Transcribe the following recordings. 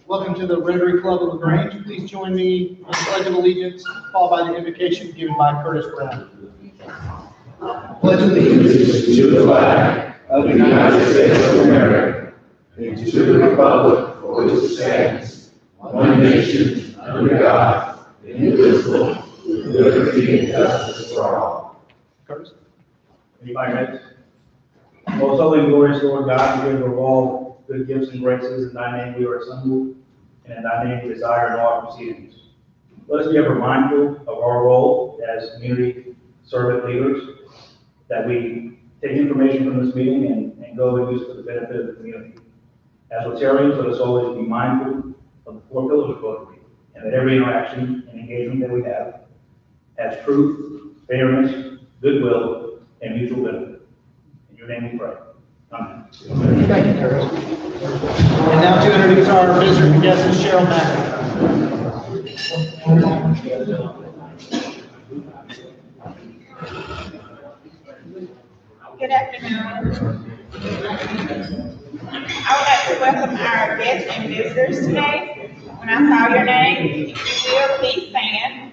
Welcome to the Rotary Club of LaGrange. Please join me in the Pledge of Allegiance, followed by the invocation given by Curtis Brown. Pledge allegiance to the flag of the United States of America and to the republic for which it stands, one nation, under God, indivisible, with liberty and justice for all. Curtis? Anybody ready? Most holy and glorious Lord God, the giver of all good gifts and graces, in thy name we are assembled, and in thy name we desire in all proceedings. Let us be ever mindful of our role as community servant leaders, that we take information from this meeting and go and use it for the benefit of the community. As Rotarians, let us always be mindful of the four pillars of Rotary, and that every interaction and engagement that we have has truth, fairness, goodwill, and mutual benefit. In your name we pray. Amen. Thank you, Curtis. And now to introduce our visitor guest, Cheryl Mack. Good afternoon. I would like to welcome our guests and visitors today. When I call your name, if you will, please stand.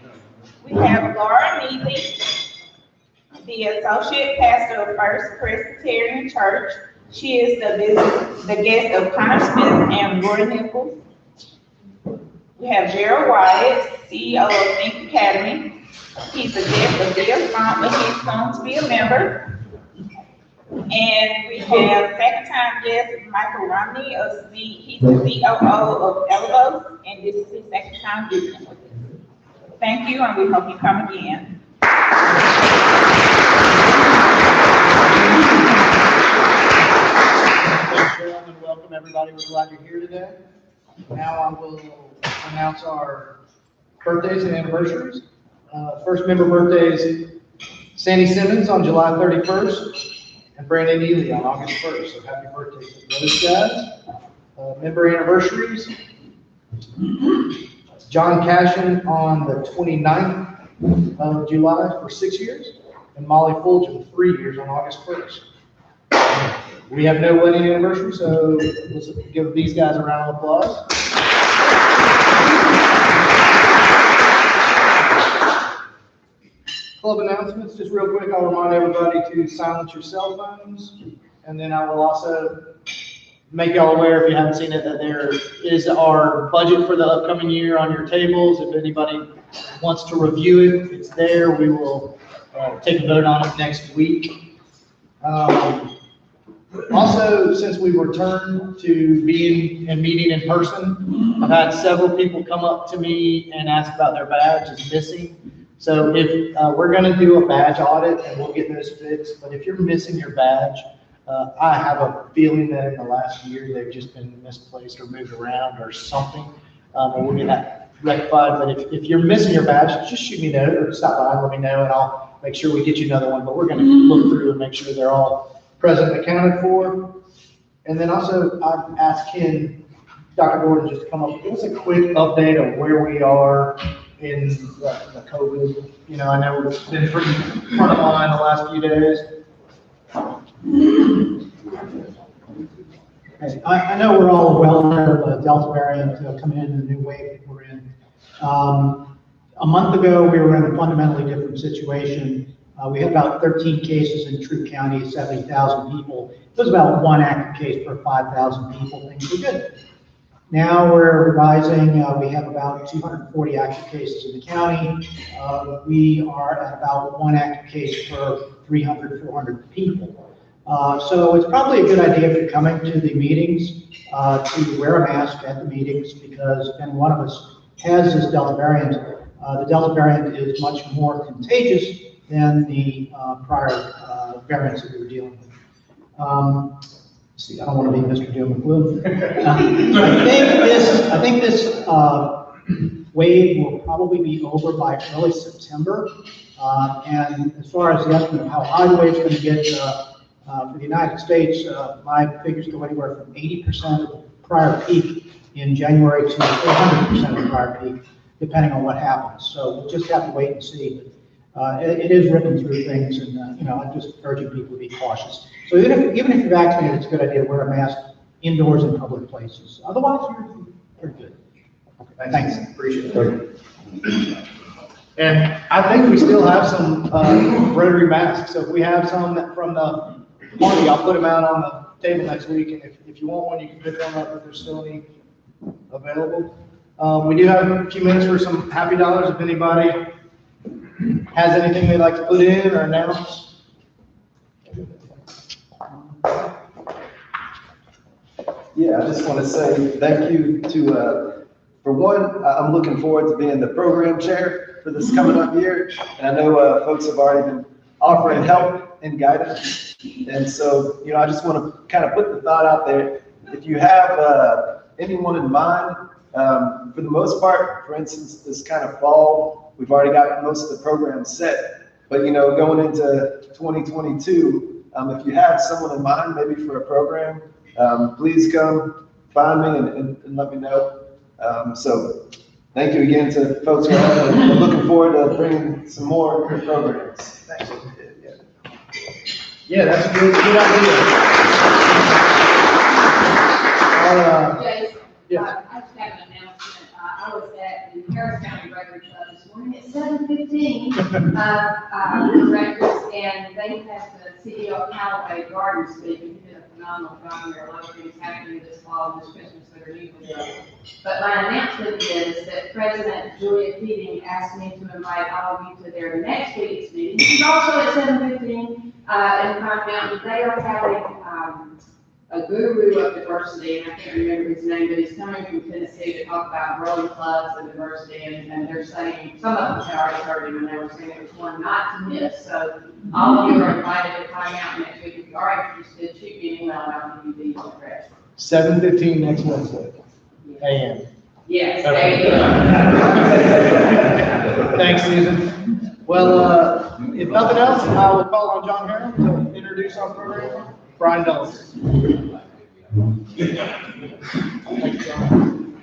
We have Laura Neely, the Associate Pastor of First Presbyterian Church. She is the guest of Connor Smith and Roy Nichols. We have Gerald Wyatt, CEO of Think Academy. He's a guest of Bill Font, but he's going to be a member. And we have second-time guest Michael Romney, he's the COO of Elevos, and this is his second time visiting with us. Thank you, and we hope you come again. And welcome everybody. We're glad you're here today. Now I will announce our birthdays and anniversaries. First member birthday is Sandy Simmons on July 31st and Brandon Neely on August 1st. So happy birthday to those guys. Member anniversaries. John Cashin on the 29th of July for 6 years, and Molly Fulton 3 years on August 1st. We have no wedding anniversary, so let's give these guys a round of applause. Club announcements, just real quick, I'll remind everybody to silence your cell phones, and then I will also make y'all aware, if you haven't seen it, that there is our budget for the upcoming year on your tables. If anybody wants to review it, it's there. We will take a vote on it next week. Also, since we returned to being and meeting in person, I've had several people come up to me and ask about their badge is missing. So if we're going to do a badge audit and we'll get those fixed, but if you're missing your badge, I have a feeling that in the last year they've just been misplaced or moved around or something, and we'll get that rectified. But if you're missing your badge, just shoot me a note or stop by and let me know, and I'll make sure we get you another one. But we're going to look through and make sure they're all present and accounted for. And then also I've asked Dr. Gordon just to come up, give us a quick update on where we are in the COVID. You know, I know it's been pretty front of mind the last few days. Okay. I know we're all well aware of the Delta variant coming in, the new wave that we're in. A month ago, we were in a fundamentally different situation. We had about 13 cases in Troup County, 70,000 people. It was about one active case per 5,000 people. Things were good. Now we're rising. We have about 240 active cases in the county. We are at about one active case per 300, 400 people. So it's probably a good idea if you're coming to the meetings to wear a mask at the meetings, because if any one of us has this Delta variant, the Delta variant is much more contagious than the prior variants that we were dealing with. See, I don't want to be Mr. Doom and Gloom. I think this wave will probably be over by early September. And as far as the estimate of how high the wave's going to get for the United States, my figures go anywhere from 80% of the prior peak in January to 100% of the prior peak, depending on what happens. So we'll just have to wait and see. it is ripping through things, and, I'm just urging people to be cautious. So even if you're vaccinated, it's a good idea to wear a mask indoors in public places. Otherwise, you're good. Okay, thanks. Appreciate it. And I think we still have some Rotary masks, so if we have some from the party, I'll put them out on the table next week, and if you want one, you can pick one up if there's still any available. We do have a few minutes for some happy dollars if anybody has anything they'd like to put in or announce. Yeah, I just want to say thank you to, for one, I'm looking forward to being the program chair for this coming up year. And I know folks have already been offering help and guidance. And so, I just want to kind of put the thought out there. If you have anyone in mind, for the most part, for instance, this kind of fall, we've already got most of the programs set. But, going into 2022, if you have someone in mind, maybe for a program, please come find me and let me know. So thank you again to folks who are I'm looking forward to bringing some more programs. Thanks. Yeah, that's a good idea. Jason, Yeah. I just have an announcement. I was at the Harris County Rotary Club this morning at 7:15. Directors, and they had the CEO of Callaway Garden speaking. He did a phenomenal job. There are a lot of things happening this fall and this Christmas that are usually done. But my announcement is that President Julia Keating asked me to invite all of you to their next week's meeting. It's also at 7:15 in Pine Mountain. They are having a guru of diversity, and I can't remember his name, but he's coming from Tennessee to talk about growing clubs and diversity, and they're saying, some of them had already heard him, and they were saying it was one not to miss. So all of you are invited to Pine Mountain next week. If you are interested, shoot me an email, and I'll give you the address. 7:15 next Wednesday, AM. Yes, Okay. there you go. Thanks, Susan. Well, if nothing else, I will call on John Harrell to introduce our program. Brian Dulles. Thanks, John.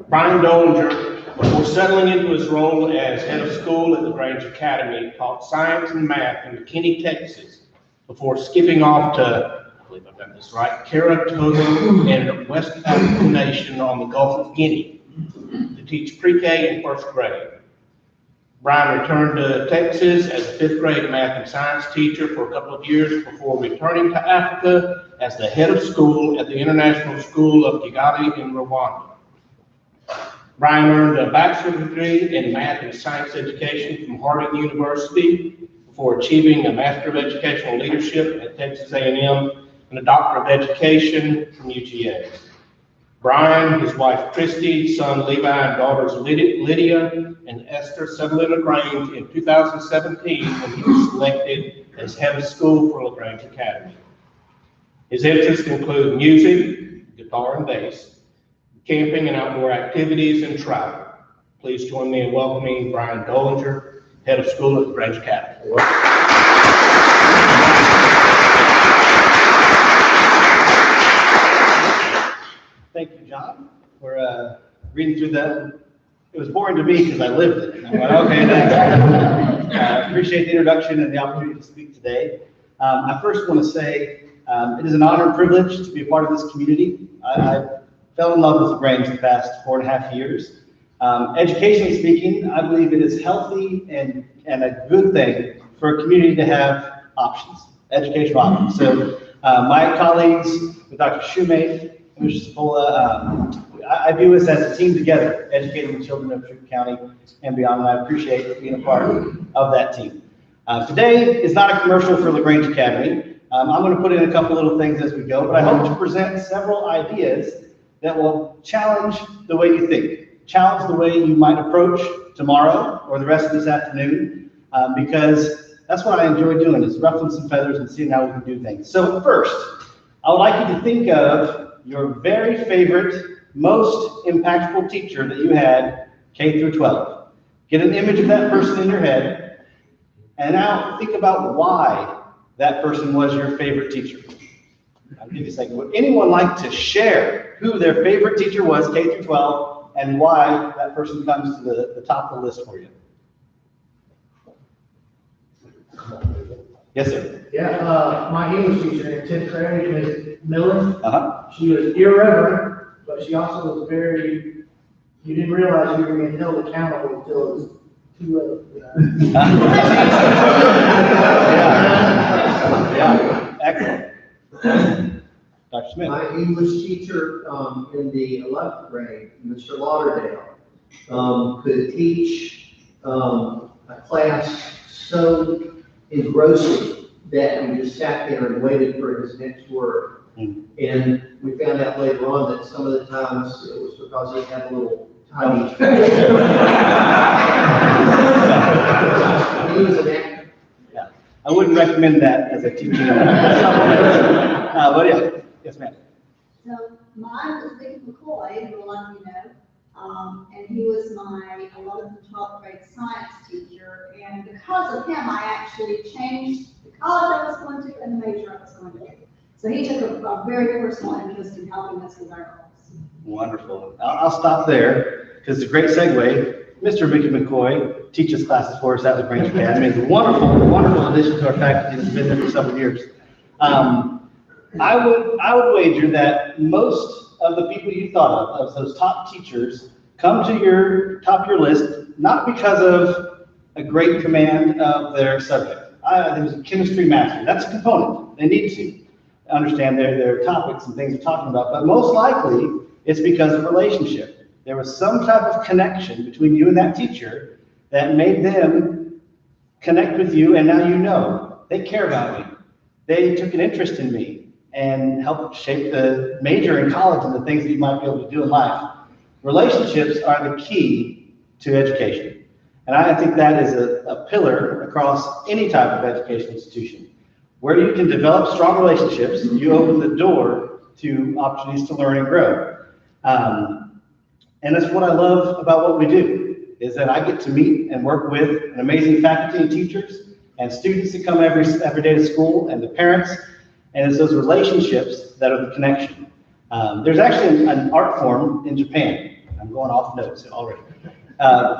Brian Dollinger, before settling into his role as head of school at the Grange Academy, taught science and math in McKinney, Texas, before skipping off to, I believe I've got this right, Karatoga and West African Nation on the Gulf of Guinea to teach pre-K and first grade. Brian returned to Texas as a fifth grade math and science teacher for a couple of years before returning to Africa as the head of school at the International School of Kigali in Rwanda. Brian earned a bachelor's degree in math and science education from Harding University before achieving a Master of Educational Leadership at Texas A&M and a Doctor of Education from UGA. Brian, his wife Christy, son Levi, and daughters Lydia and Esther settled in LaGrange in 2017 when he was selected as head of school for LaGrange Academy. His interests include music, guitar and bass, camping and outdoor activities, and travel. Please join me in welcoming Brian Dollinger, head of school at LaGrange Academy. Thank you, John, for reading through that. It was boring to me because I lived it. I went, okay, thanks. I appreciate the introduction and the opportunity to speak today. I first want to say it is an honor and privilege to be a part of this community. I fell in love with LaGrange the past 4.5 years. Educationally speaking, I believe it is healthy and a good thing for a community to have options, educational options. So my colleagues, with Dr. Shoemate, Mr. Spola, I view us as a team together, educating the children of Troup County and beyond, and I appreciate being a part of that team. Today is not a commercial for LaGrange Academy. I'm going to put in a couple little things as we go, but I hope to present several ideas that will challenge the way you think, challenge the way you might approach tomorrow or the rest of this afternoon, because that's what I enjoy doing, is ruffling some feathers and seeing how we can do things. So first, I would like you to think of your very favorite, most impactful teacher that you had K through 12. Get an image of that person in your head, and now think about why that person was your favorite teacher. I'll give you a second. Would anyone like to share who their favorite teacher was, K through 12, and why that person comes to the top of the list for you. Yes, sir. Yeah, my English teacher in 10th grade, Ms. Miller, Uh-huh. she was irreverent, but she also was very, you didn't realize you were being held accountable until it was too late. Yeah, excellent. Dr. Smith. My English teacher in the 11th grade, Mr. Lauderdale, could teach a class so engrossing that we just sat there and waited for his next word. And we found out later on that some of the times it was because he had a little tiny. He was an actor. Yeah, I wouldn't recommend that as a teaching. But yeah, yes, ma'am. So mine was Vic McCoy, who a lot of you know, and he was my 11th and 12th grade science teacher. And because of him, I actually changed the college I was going to and the major I was going to do. So he took a very personal interest in helping us with our goals. Wonderful. I'll stop there because it's a great segue. Mr. Mickey McCoy teaches classes for us at LaGrange Academy. It's a wonderful, wonderful addition to our faculty that's been there for several years. I would wager that most of the people you thought of those top teachers, come to your top of your list, not because of a great command of their subject. There's a chemistry master. That's a component. They need to understand their topics and things they're talking about. But most likely, it's because of relationship. There was some type of connection between you and that teacher that made them connect with you, and now you know. They care about me. They took an interest in me and helped shape the major in college and the things that you might be able to do in life. Relationships are the key to education. And I think that is a pillar across any type of education institution. Where you can develop strong relationships, you open the door to opportunities to learn and grow. And that's what I love about what we do, is that I get to meet and work with an amazing faculty and teachers and students that come every day to school, and the parents, and it's those relationships that are the connection. There's actually an art form in Japan. I'm going off notes already.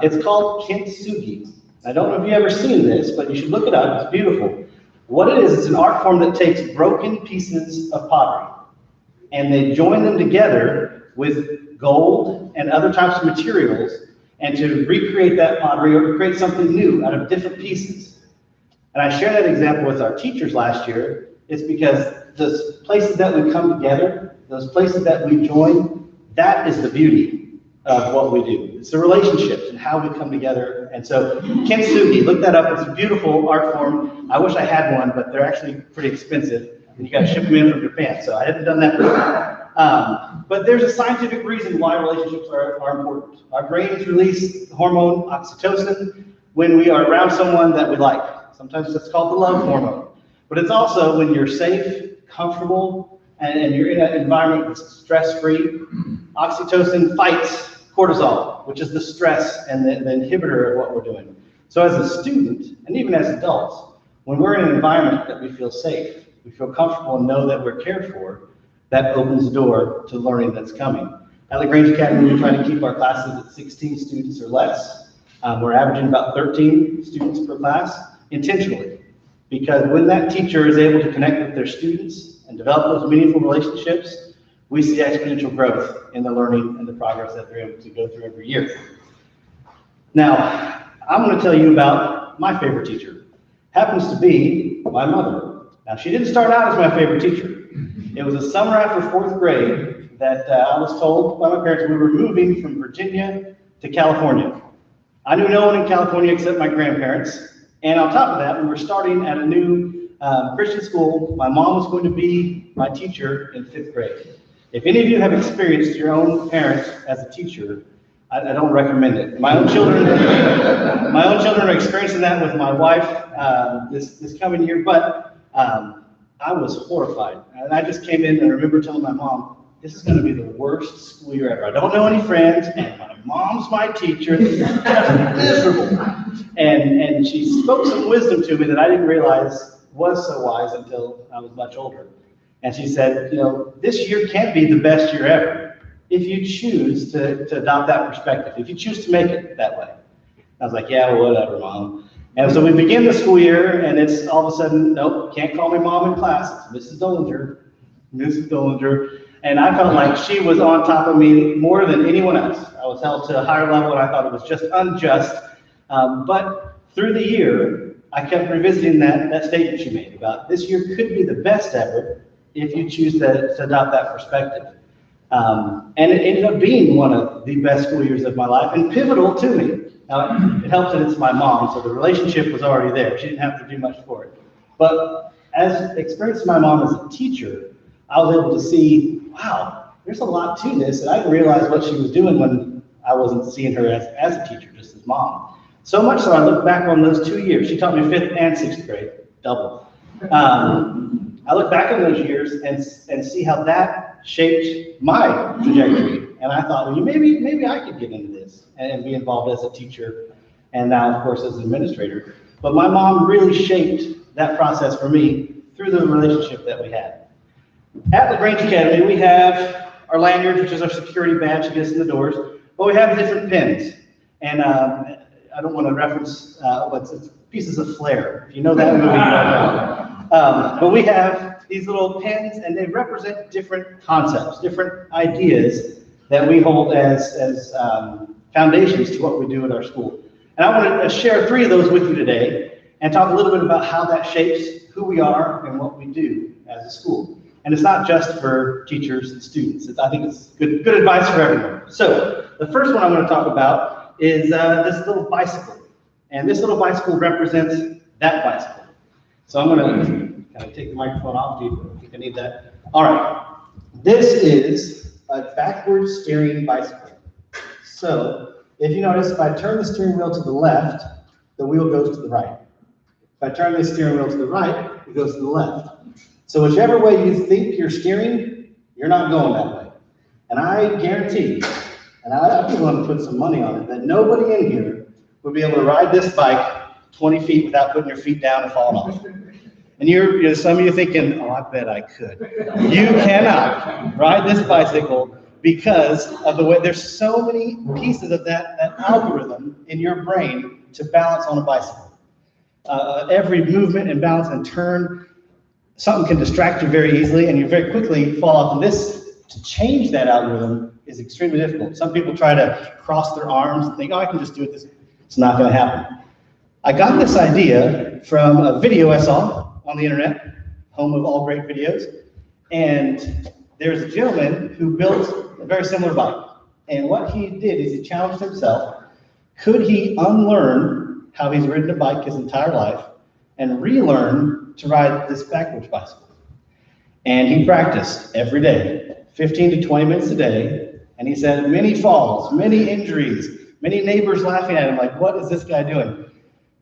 It's called kintsugi. I don't know if you've ever seen this, but you should look it up. It's beautiful. What it is, it's an art form that takes broken pieces of pottery and they join them together with gold and other types of materials and to recreate that pottery or to create something new out of different pieces. And I shared that example with our teachers last year. It's because those places that we come together, those places that we join, that is the beauty of what we do. It's the relationships and how we come together. And so kintsugi, look that up. It's a beautiful art form. I wish I had one, but they're actually pretty expensive. And you got to ship them in from Japan. So I haven't done that. But there's a scientific reason why relationships are important. Our brains release the hormone oxytocin when we are around someone that we like. Sometimes that's called the love hormone. But it's also when you're safe, comfortable, and you're in an environment that's stress-free. Oxytocin fights cortisol, which is the stress and the inhibitor of what we're doing. So as a student, and even as adults, when we're in an environment that we feel safe, we feel comfortable and know that we're cared for, that opens the door to learning that's coming. At LaGrange Academy, we try to keep our classes at 16 students or less. We're averaging about 13 students per class intentionally, because when that teacher is able to connect with their students and develop those meaningful relationships, we see exponential growth in the learning and the progress that they're able to go through every year. Now, I'm going to tell you about my favorite teacher. Happens to be my mother. Now, she didn't start out as my favorite teacher. It was a summer after 4th grade that I was told by my parents we were moving from Virginia to California. I knew no one in California except my grandparents. And on top of that, we were starting at a new Christian school. My mom was going to be my teacher in 5th grade. If any of you have experienced your own parents as a teacher, I don't recommend it. My own children are experiencing that with my wife this coming year, but I was horrified. And I just came in and I remember telling my mom, this is going to be the worst school year ever. I don't know any friends, and my mom's my teacher. This is just miserable. And she spoke some wisdom to me that I didn't realize was so wise until I was much older. And she said, you know, this year can't be the best year ever. if you choose to adopt that perspective, if you choose to make it that way. I was like, yeah, well, whatever, Mom. And so we begin the school year, and it's all of a sudden, nope, can't call me Mom in class. It's Mrs. Dollinger, Mrs. Dollinger. And I felt like she was on top of me more than anyone else. I was held to a higher level, and I thought it was just unjust. But through the year, I kept revisiting that statement she made about this year could be the best ever if you choose to adopt that perspective. And it ended up being one of the best school years of my life and pivotal to me. Now, it helps that it's my mom, so the relationship was already there. She didn't have to do much for it. But as experiencing my mom as a teacher, I was able to see, wow, there's a lot to this, and I didn't realize what she was doing when I wasn't seeing her as a teacher, just as mom. So much so I look back on those 2 years. She taught me 5th and 6th grade, double. I look back on those years and see how that shaped my trajectory. And I thought, well, maybe I could get into this and be involved as a teacher, and now, of course, as an administrator. But my mom really shaped that process for me through the relationship that we had. At LaGrange Academy, we have our lanyard, which is our security badge to get us in the doors, but we have different pins. And I don't want to reference, it's pieces of Flair. If you know that movie, you know. But we have these little pins, and they represent different concepts, different ideas that we hold as foundations to what we do at our school. And I want to share 3 of those with you today and talk a little bit about how that shapes who we are and what we do as a school. And it's not just for teachers and students. I think it's good advice for everyone. So the first one I'm going to talk about is this little bicycle. And this little bicycle represents that bicycle. So I'm going to kind of take the microphone off. Do you think I need that? All right. This is a backwards steering bicycle. So if you notice, if I turn the steering wheel to the left, the wheel goes to the right. If I turn the steering wheel to the right, it goes to the left. So whichever way you think you're steering, you're not going that way. And I guarantee, and I'd be willing to put some money on it, that nobody in here would be able to ride this bike 20 feet without putting your feet down and falling off. And some of you thinking, oh, I bet I could. You cannot ride this bicycle because of the way, there's so many pieces of that algorithm in your brain to balance on a bicycle. Every movement and balance and turn, something can distract you very easily and you very quickly fall off. And to change that algorithm is extremely difficult. Some people try to cross their arms and think, oh, I can just do it this way. It's not going to happen. I got this idea from a video I saw on the internet, home of all great videos. And there's a gentleman who built a very similar bike. And what he did is he challenged himself. Could he unlearn how he's ridden a bike his entire life and relearn to ride this backwards bicycle? And he practiced every day, 15 to 20 minutes a day. And he said many falls, many injuries, many neighbors laughing at him like, what is this guy doing?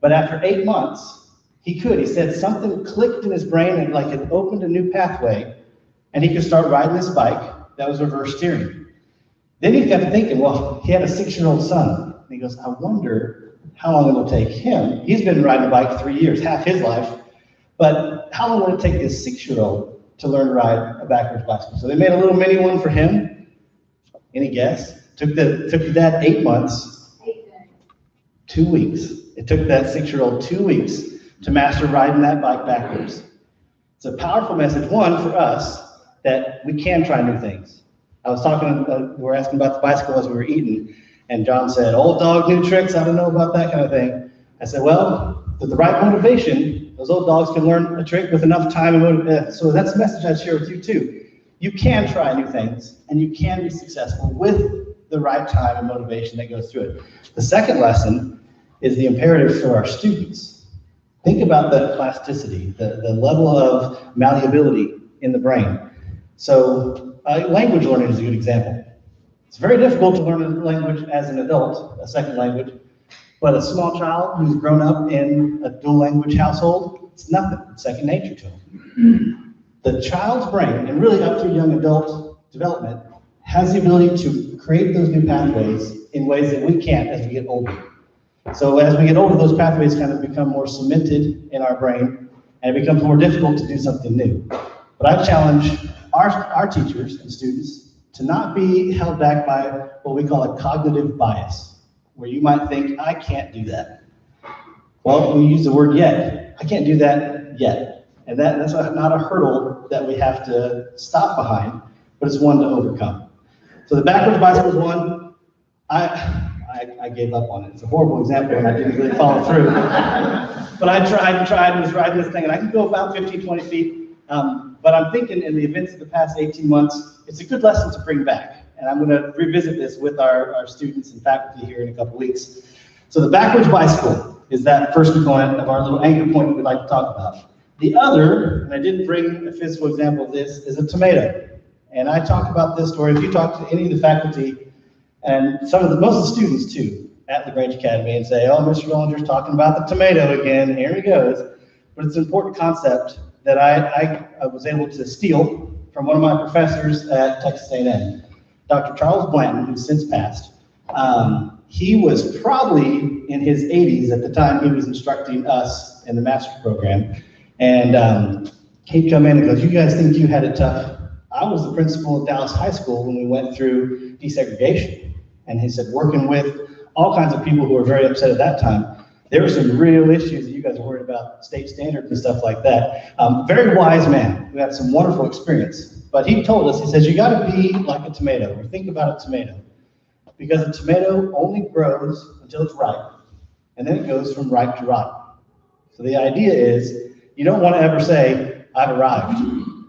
But after 8 months, he said something clicked in his brain and like it opened a new pathway and he could start riding this bike that was reverse steering. Then he kept thinking, well, he had a 6-year-old son. And he goes, I wonder how long it will take him. He's been riding a bike 3 years, half his life. But how long will it take this 6-year-old to learn to ride a backwards bicycle? So they made a little mini one for him. Any guess? Took the dad 8 months. 8 days. 2 weeks. It took that 6-year-old 2 weeks to master riding that bike backwards. It's a powerful message, one, for us, that we can try new things. I was talking, we were asking about the bicycle as we were eating, and John said, old dog, new tricks, I don't know about that kind of thing. I said, well, with the right motivation, those old dogs can learn a trick with enough time and motivation. So that's a message I'd share with you too. You can try new things, and you can be successful with the right time and motivation that goes through it. The second lesson is the imperative for our students. Think about the plasticity, the level of malleability in the brain. So language learning is a good example. It's very difficult to learn a language as an adult, a second language, but a small child who's grown up in a dual language household, it's nothing, it's second nature to them. The child's brain, and really up through young adult development, has the ability to create those new pathways in ways that we can't as we get older. So as we get older, those pathways kind of become more cemented in our brain, and it becomes more difficult to do something new. But I challenge our teachers and students to not be held back by what we call a cognitive bias, where you might think, I can't do that. Well, we use the word yet. I can't do that yet. And that's not a hurdle that we have to stop behind, but it's one to overcome. So the backwards bicycle is one. I gave up on it. It's a horrible example and I didn't really follow through. But I tried and was riding this thing and I can go about 15, 20 feet. But I'm thinking in the events of the past 18 months, it's a good lesson to bring back. And I'm gonna revisit this with our students and faculty here in a couple weeks. So the backwards bicycle is that first component of our little anchor point that we'd like to talk about. The other, and I didn't bring a physical example of this, is a tomato. And I talk about this story, if you talk to any of the faculty, and most of the students too, at LaGrange Academy and say, oh, Mr. Dollinger's talking about the tomato again, here he goes. But it's an important concept that I was able to steal from one of my professors at Texas A&M, Dr. Charles Blanton, who's since passed. He was probably in his 80s at the time he was instructing us in the master's program. And he'd come in and goes, you guys think you had it tough? I was the principal at Dallas High School when we went through desegregation. And he said, working with all kinds of people who were very upset at that time, there were some real issues that you guys are worried about, state standards and stuff like that. Very wise man who had some wonderful experience. But he told us, he says, you gotta be like a tomato, or think about a tomato. Because a tomato only grows until it's ripe, and then it goes from ripe to rotten. So the idea is, you don't wanna ever say, I've arrived,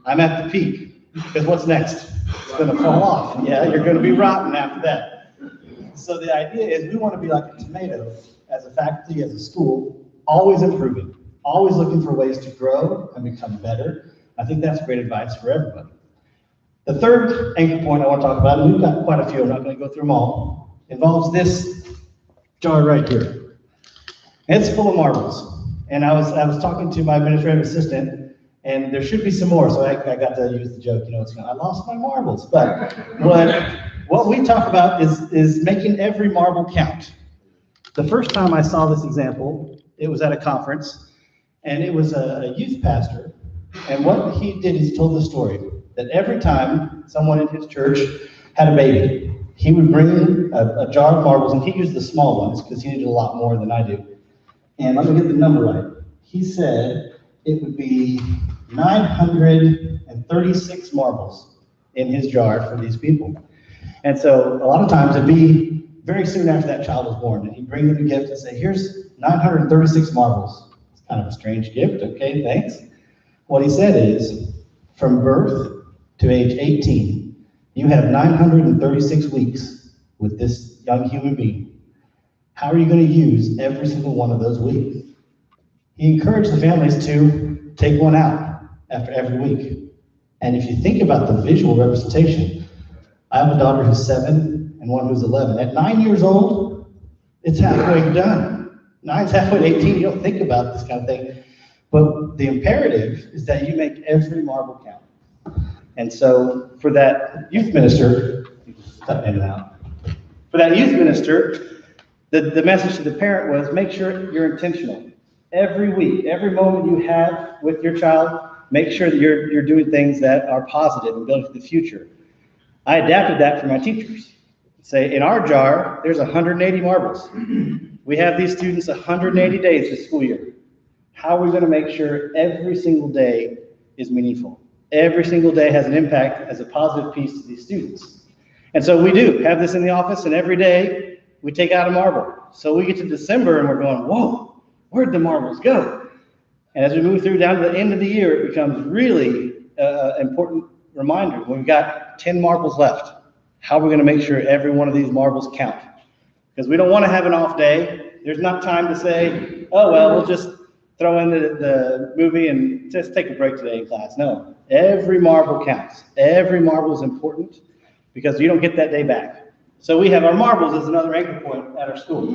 I'm at the peak, because what's next? It's gonna fall off. Yeah, you're gonna be rotten after that. So the idea is we want to be like a tomato as a faculty, as a school, always improving, always looking for ways to grow and become better. I think that's great advice for everybody. The third anchor point I want to talk about, and we've got quite a few, I'm not going to go through them all, involves this jar right here. It's full of marbles. And I was talking to my administrative assistant, and there should be some more, so I got to use the joke, I lost my marbles. But what we talk about is making every marble count. The first time I saw this example, it was at a conference, and it was a youth pastor, and what he did is he told the story that every time someone in his church had a baby, he would bring in a jar of marbles, and he used the small ones because he needed a lot more than I do. And let me get the number right. He said it would be 936 marbles in his jar for these people. And so a lot of times it'd be very soon after that child was born, and he'd bring them a gift and say, here's 936 marbles. It's kind of a strange gift, okay, thanks. What he said is, from birth to age 18, you have 936 weeks with this young human being. How are you going to use every single one of those weeks? He encouraged the families to take one out after every week. And if you think about the visual representation, I have a daughter who's 7 and one who's 11. At 9 years old, it's halfway done. 9's halfway to 18, you don't think about this kind of thing. But the imperative is that you make every marble count. And so for that youth minister, the message to the parent was make sure you're intentional. Every week, every moment you have with your child, make sure that you're doing things that are positive and building for the future. I adapted that for my teachers. Say, in our jar, there's 180 marbles. We have these students 180 days this school year. How are we going to make sure every single day is meaningful? Every single day has an impact as a positive piece to these students. And so we do have this in the office, and every day we take out a marble. So we get to December and we're going, whoa, where'd the marbles go? And as we move through down to the end of the year, it becomes really important reminder. We've got 10 marbles left. How are we going to make sure every one of these marbles count? Because we don't want to have an off day. There's not time to say, oh, well, we'll just throw in the movie and just take a break today in class. No, every marble counts. Every marble is important because you don't get that day back. So we have our marbles as another anchor point at our school.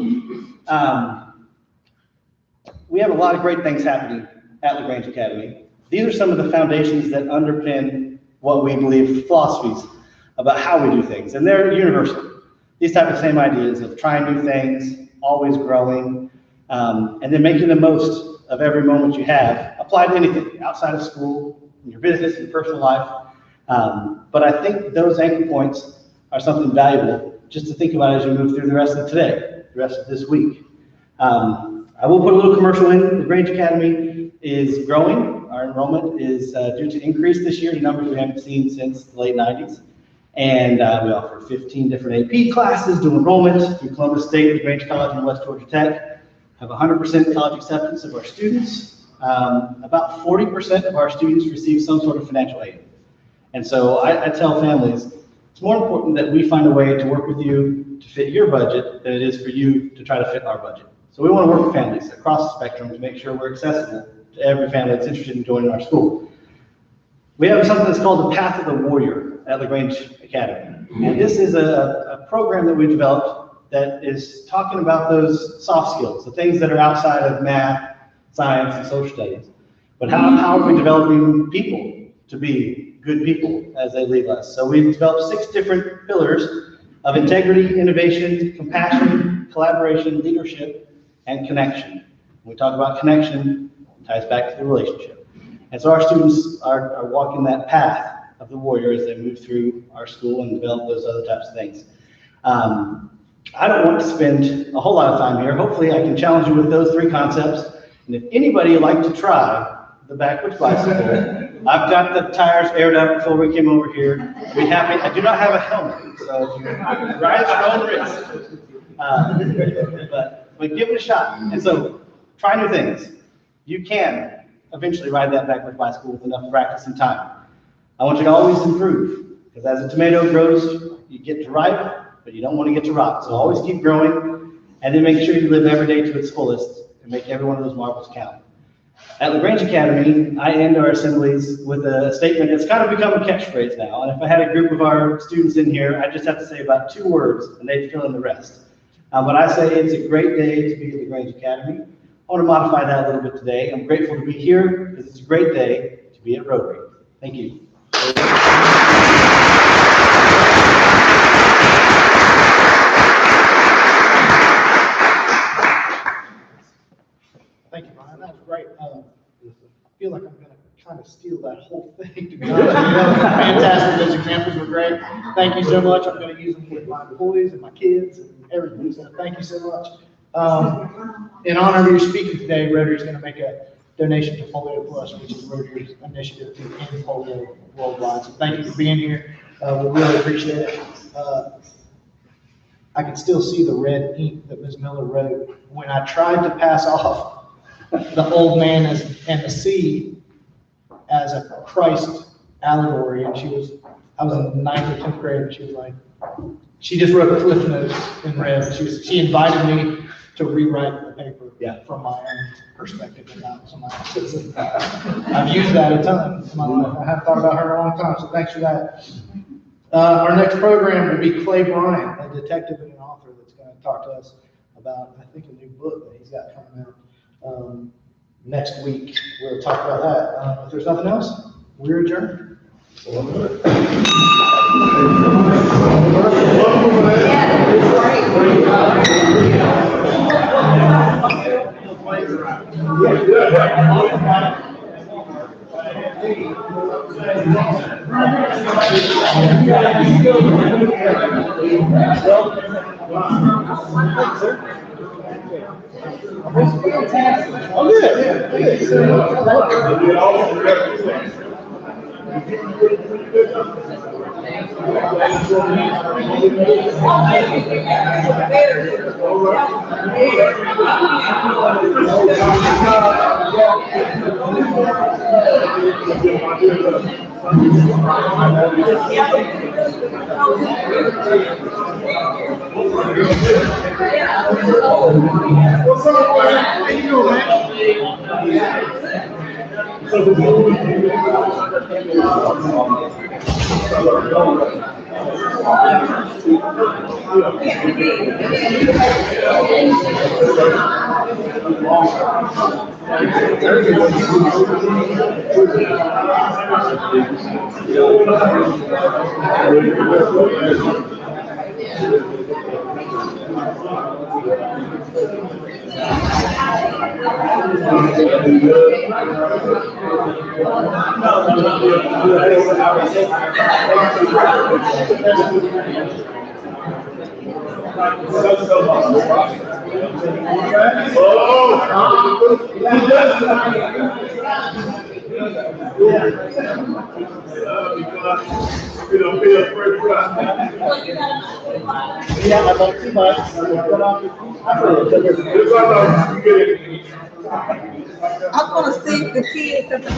We have a lot of great things happening at LaGrange Academy. These are some of the foundations that underpin what we believe philosophies about how we do things, and they're universal. These type of same ideas of trying new things, always growing, and then making the most of every moment you have, apply to anything outside of school, in your business, in your personal life. But I think those anchor points are something valuable just to think about as you move through the rest of today, the rest of this week. I will put a little commercial in. The Grange Academy is growing. Our enrollment is due to increase this year to numbers we haven't seen since the late 90s. And we offer 15 different AP classes, do enrollment through Columbus State, the Grange College, and West Georgia Tech. Have 100% college acceptance of our students. About 40% of our students receive some sort of financial aid. And so I tell families, it's more important that we find a way to work with you to fit your budget than it is for you to try to fit our budget. So we want to work with families across the spectrum to make sure we're accessible to every family that's interested in joining our school. We have something that's called the Path of the Warrior at LaGrange Academy. And this is a program that we developed that is talking about those soft skills, the things that are outside of math, science, and social studies. But how are we developing people to be good people as they leave us? So we've developed 6 different pillars of integrity, innovation, compassion, collaboration, leadership, and connection. When we talk about connection, it ties back to the relationship. And so our students are walking that path of the warrior as they move through our school and develop those other types of things. I don't want to spend a whole lot of time here. Hopefully I can challenge you with those 3 concepts. And if anybody would like to try the backwards bicycle, I've got the tires aired up before we came over here. I'd be happy. I do not have a helmet, so if you ride at your own risk. But give it a shot. And so try new things. You can eventually ride that backwards bicycle with enough practice and time. I want you to always improve, because as a tomato grows, you get to ripe, but you don't want to get to rot. So always keep growing, and then make sure you live every day to its fullest and make every one of those marbles count. At LaGrange Academy, I end our assemblies with a statement that's kind of become a catchphrase now. And if I had a group of our students in here, I just have to say about 2 words, and they'd fill in the rest. When I say it's a great day to be at LaGrange Academy, I want to modify that a little bit today. I'm grateful to be here because it's a great day to be at Rotary. Thank you. Thank you, Brian. That was great. I feel like I'm going to kind of steal that whole thing. To be honest with you. Fantastic. Those examples were great. Thank you so much. I'm going to use them with my employees and my kids and everything. So thank you so much. In honor of your speaking today, Rotary is going to make a donation to Polio Plus, which is Rotary's initiative to end polio worldwide. So thank you for being here. We really appreciate it. I can still see the red ink that Ms. Miller wrote when I tried to pass off the old man and the seed as a Christ allegory. And I was in 9th or 10th grade, and she was like, she just wrote the cliff notes in red. She invited me to rewrite the paper from my own perspective and not somebody else's. I've used that a ton in my life. I haven't thought about her in a long time, so thanks for that. Our next program will be Clay Bryant, a detective and an author that's going to talk to us about, I think, a new book that he's got coming out next week. We'll talk about that. If there's nothing else, we're adjourned. Oh, what's up, man? How you doing, man? Yeah, I'd like too much. I'm gonna see the kids at the